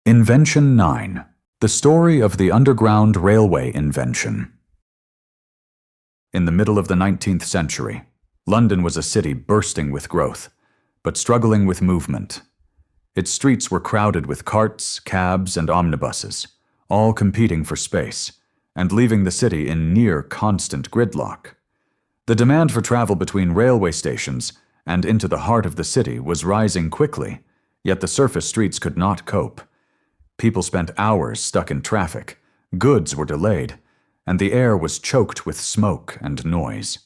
Invention 9. The story of the Underground Railway invention. In the middle of the 19th century, London was a city bursting with growth, but struggling with movement. Its streets were crowded with carts, cabs, and omnibuses, all competing for space, and leaving the city in near constant gridlock. The demand for travel between railway stations and into the heart of the city was rising quickly, yet the surface streets could not cope. People spent hours stuck in traffic, goods were delayed, and the air was choked with smoke and noise.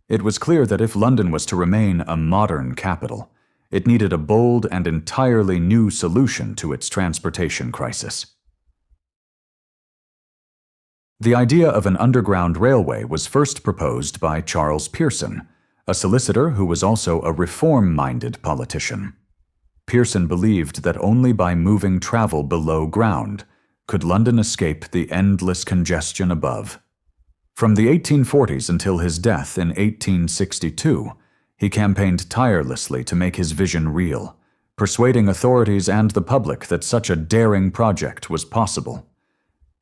It was clear that if London was to remain a modern capital, it needed a bold and entirely new solution to its transportation crisis. The idea of an underground railway was first proposed by Charles Pearson, a solicitor who was also a reform-minded politician. Pearson believed that only by moving travel below ground could London escape the endless congestion above. From the 1840s until his death in 1862, he campaigned tirelessly to make his vision real, persuading authorities and the public that such a daring project was possible.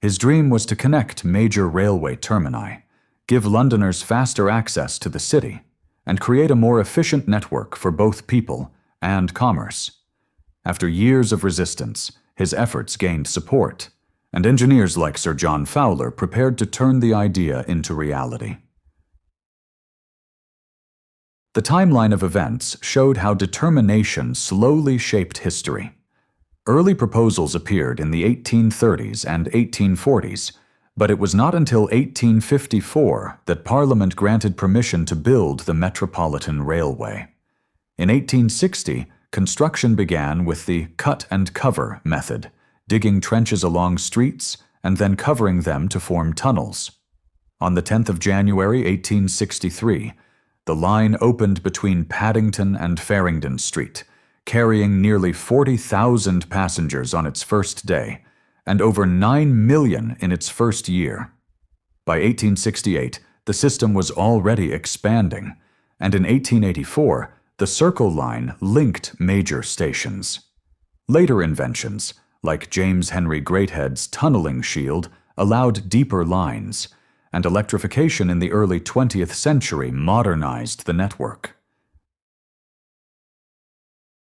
His dream was to connect major railway termini, give Londoners faster access to the city, and create a more efficient network for both people and commerce. After years of resistance, his efforts gained support, and engineers like Sir John Fowler prepared to turn the idea into reality. The timeline of events showed how determination slowly shaped history. Early proposals appeared in the 1830s and 1840s, but it was not until 1854 that Parliament granted permission to build the Metropolitan Railway. In 1860, construction began with the cut-and-cover method, digging trenches along streets and then covering them to form tunnels. On the 10th of January 1863, the line opened between Paddington and Farringdon Street, carrying nearly 40,000 passengers on its first day, and over 9 million in its first year. By 1868, the system was already expanding, and in 1884, the Circle Line linked major stations. Later inventions, like James Henry Greathead's tunneling shield, allowed deeper lines, and electrification in the early 20th century modernized the network.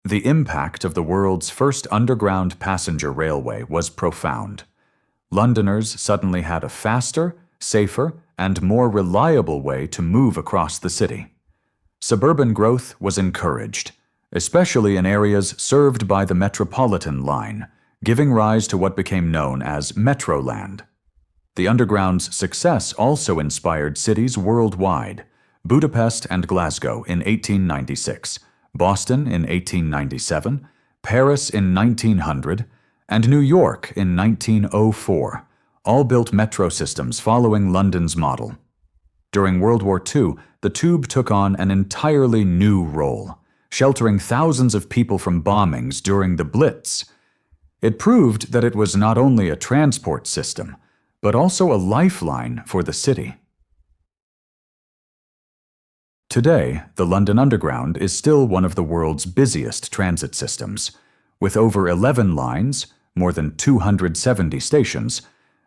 The impact of the world's first underground passenger railway was profound. Londoners suddenly had a faster, safer, and more reliable way to move across the city. Suburban growth was encouraged, especially in areas served by the Metropolitan line, giving rise to what became known as Metroland. The Underground's success also inspired cities worldwide: Budapest and Glasgow in 1896, Boston in 1897, Paris in 1900, and New York in 1904, all built metro systems following London's model. During World War II, the tube took on an entirely new role, sheltering thousands of people from bombings during the Blitz. It proved that it was not only a transport system, but also a lifeline for the city. Today, the London Underground is still one of the world's busiest transit systems, with over 11 lines, more than 270 stations,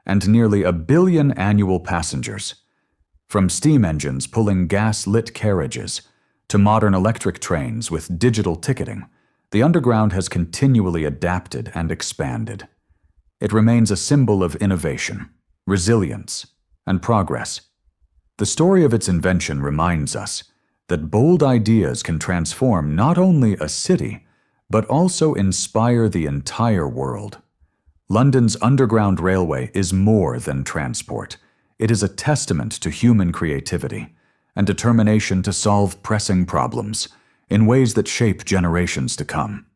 and nearly 1 billion annual passengers. From steam engines pulling gas-lit carriages to modern electric trains with digital ticketing, the Underground has continually adapted and expanded. It remains a symbol of innovation, resilience, and progress. The story of its invention reminds us that bold ideas can transform not only a city, but also inspire the entire world. London's Underground Railway is more than transport. It is a testament to human creativity and determination to solve pressing problems in ways that shape generations to come.